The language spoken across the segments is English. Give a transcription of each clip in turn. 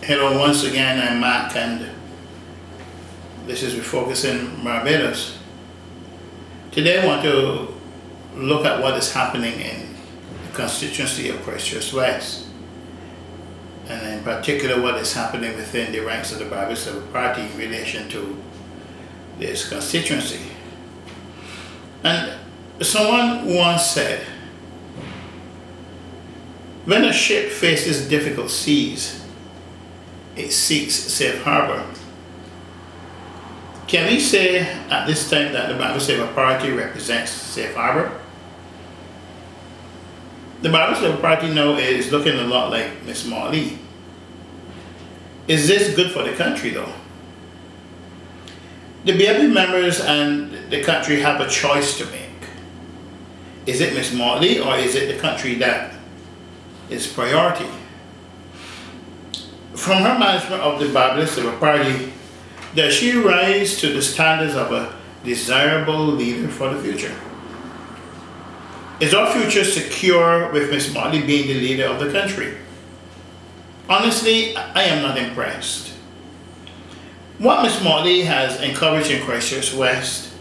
Hello once again, I'm Mac and this is Refocusing Barbados. Today I want to look at what is happening in the constituency of Christchurch West, and in particular what is happening within the ranks of the Barbados Labour Party in relation to this constituency. And someone once said, when a ship faces difficult seas, it seeks safe harbor. Can we say at this time that the Barbados Labour Party represents safe harbor? The Barbados Labour Party now is looking a lot like Miss Marley. Is this good for the country though? The BLP members and the country have a choice to make. Is it Miss Marley or is it the country that is priority? From her management of the Barbados Labour Party, does she rise to the standards of a desirable leader for the future? Is our future secure with Miss Marley being the leader of the country? Honestly, I am not impressed. What Miss Marley has encouraged in Christchurch West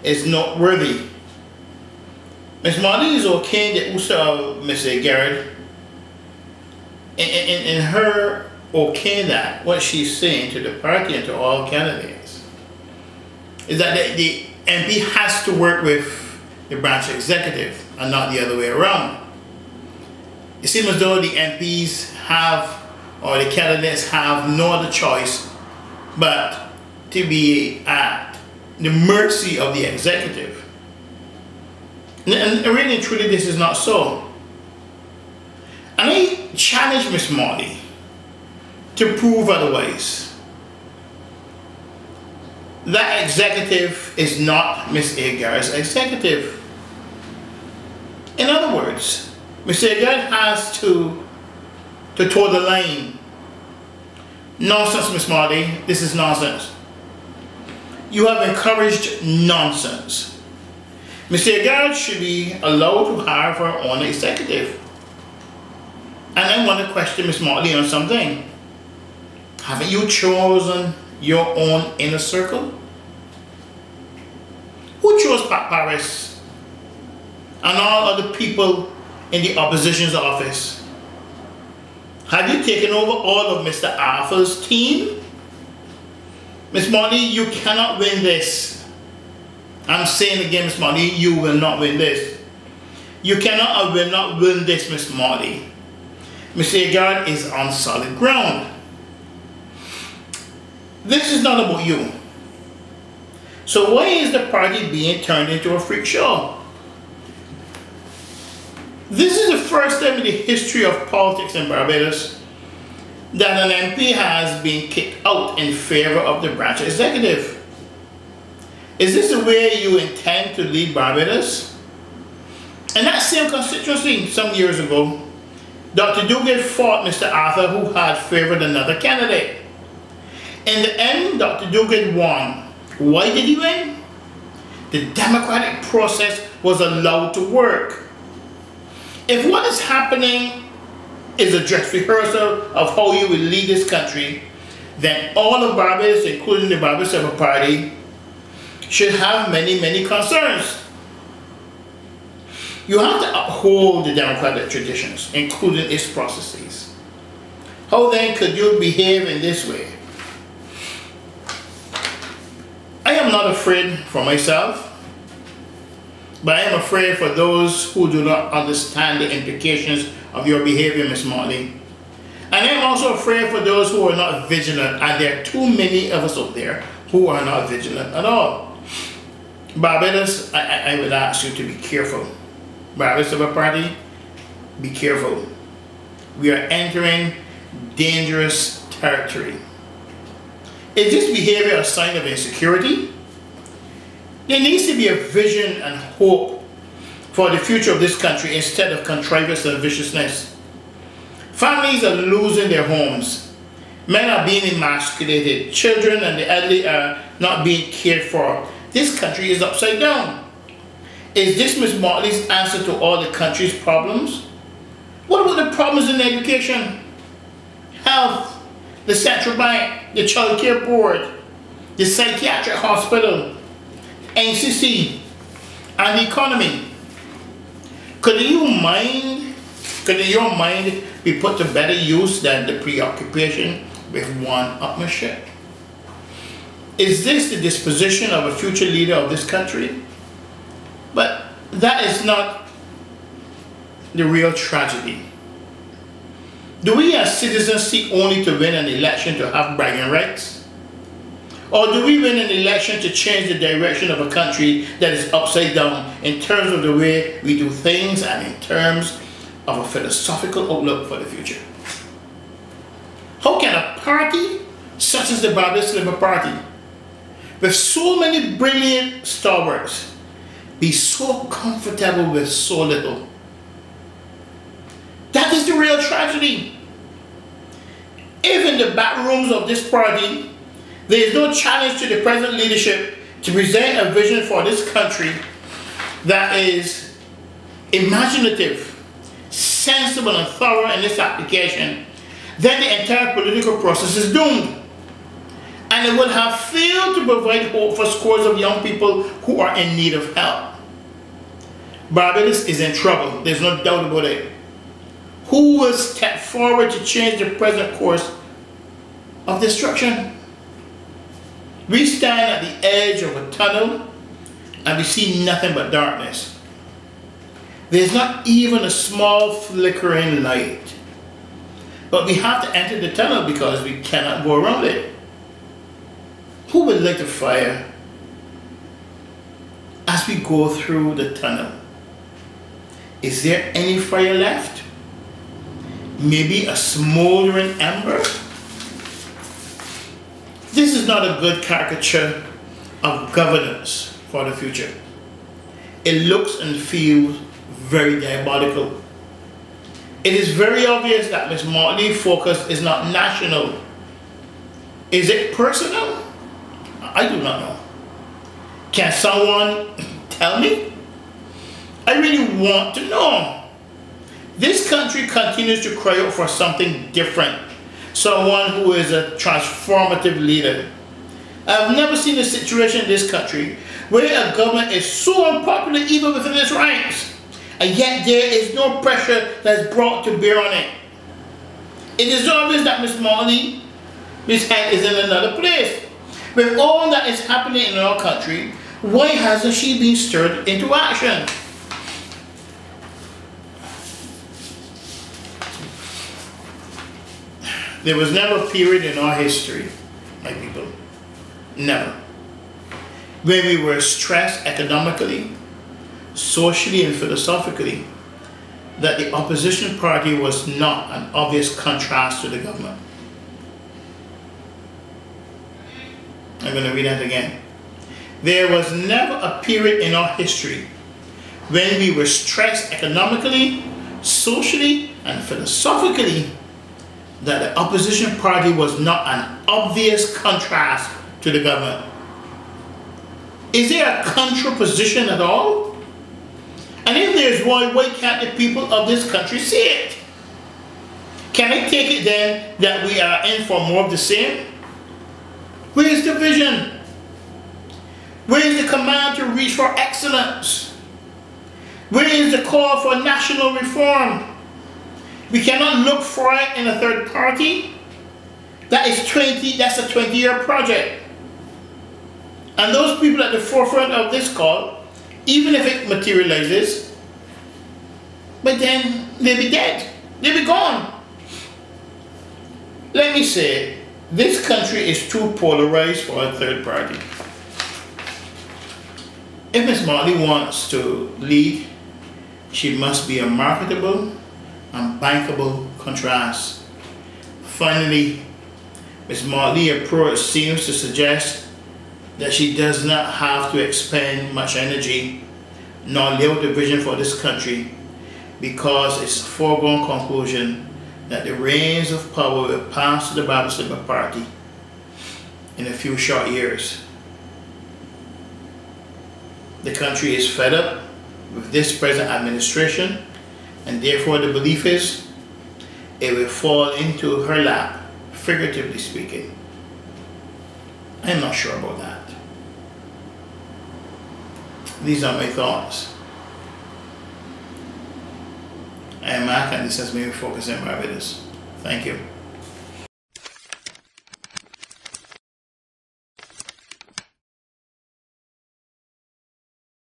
is noteworthy. Miss Marley is okay the use of Mr. Garrett. In her okay that what she's saying to the party and to all candidates is that the MP has to work with the branch executive and not the other way around. It seems as though the MPs have, or the candidates have, no other choice but to be at the mercy of the executive. And really and truly this is not so. And I challenge Miss Marley to prove otherwise. That executive is not Miss Agar's executive. In other words, Miss Agar has to toe the line. Nonsense, Miss Marley. This is nonsense. You have encouraged nonsense. Miss Agar should be allowed to hire her own executive. And I want to question Miss Marley on something. Haven't you chosen your own inner circle? Who chose Pat Paris and all other people in the opposition's office? Have you taken over all of Mr. Arthur's team? Miss Marley, you cannot win this. I'm saying again, Miss Marley, you will not win this. You cannot or will not win this, Miss Marley. Miss Agar is on solid ground. This is not about you. So why is the party being turned into a freak show? This is the first time in the history of politics in Barbados that an MP has been kicked out in favor of the branch executive. Is this the way you intend to lead Barbados? In that same constituency some years ago, Dr. Duguid fought Mr. Arthur, who had favored another candidate. In the end, Dr. Duguid won. Why did he win? The democratic process was allowed to work. If what is happening is a dress rehearsal of how you will lead this country, then all of Barbados, including the Barbados Labour Party, should have many, many concerns. You have to uphold the democratic traditions, including its processes. How then could you behave in this way? I am not afraid for myself, but I am afraid for those who do not understand the implications of your behavior, Miss Marley. And I am also afraid for those who are not vigilant, and there are too many of us out there who are not vigilant at all. Barbados, I would ask you to be careful. Barbados Labour Party, be careful. We are entering dangerous territory. Is this behavior a sign of insecurity? There needs to be a vision and hope for the future of this country instead of contrivance and viciousness. Families are losing their homes. Men are being emasculated. Children and the elderly are not being cared for. This country is upside down. Is this Miss Marley's answer to all the country's problems? What about the problems in education, health, the central bank, the child care board, the psychiatric hospital, NCC, and the economy. Could your mind be put to better use than the preoccupation with one upmanship? Is this the disposition of a future leader of this country? But that is not the real tragedy. Do we as citizens seek only to win an election to have bragging rights? Or do we win an election to change the direction of a country that is upside down in terms of the way we do things and in terms of a philosophical outlook for the future? How can a party such as the Barbados Labour Party, with so many brilliant stalwarts, be so comfortable with so little? That is the real tragedy. If in the back rooms of this party there is no challenge to the present leadership to present a vision for this country that is imaginative, sensible and thorough in its application, then the entire political process is doomed. And it would have failed to provide hope for scores of young people who are in need of help. Barbados is in trouble, there's no doubt about it. Who will step forward to change the present course of destruction? We stand at the edge of a tunnel and we see nothing but darkness. There's not even a small flickering light. But we have to enter the tunnel because we cannot go around it. Who would light the fire as we go through the tunnel? Is there any fire left? Maybe a smoldering ember? This is not a good caricature of governance for the future. It looks and feels very diabolical. It is very obvious that Ms. Motley's focus is not national. Is it personal? I do not know. Can someone tell me? I really want to know. This country continues to cry out for something different. Someone who is a transformative leader. I've never seen a situation in this country where a government is so unpopular even within its ranks, and yet there is no pressure that's brought to bear on it. It is obvious that Ms. Motley, Ms. Head is in another place. With all that is happening in our country, why hasn't she been stirred into action? There was never a period in our history, my people, never, when we were stressed economically, socially and philosophically, that the opposition party was not an obvious contrast to the government. I'm going to read that again. There was never a period in our history when we were stressed economically, socially and philosophically, that the opposition party was not an obvious contrast to the government. Is there a contraposition at all? And if there's one, why can't the people of this country see it? Can I take it then that we are in for more of the same? Where is the vision? Where is the command to reach for excellence? Where is the call for national reform? We cannot look for it in a third party. That's a 20-year project. And those people at the forefront of this call, even if it materializes, but then they'll be dead. They'll be gone. Let me say, this country is too polarized for a third party. If Ms. Motley wants to lead, she must be a marketable and bankable contrast. Finally, Ms. Motley's approach seems to suggest that she does not have to expend much energy nor lay out the vision for this country, because it's a foregone conclusion that the reins of power will pass to the Barbados Labour Party in a few short years. The country is fed up with this present administration, and therefore the belief is it will fall into her lap figuratively speaking. I am not sure about that. These are my thoughts. I am Mark, and this has been Refocusing Barbados. Thank you.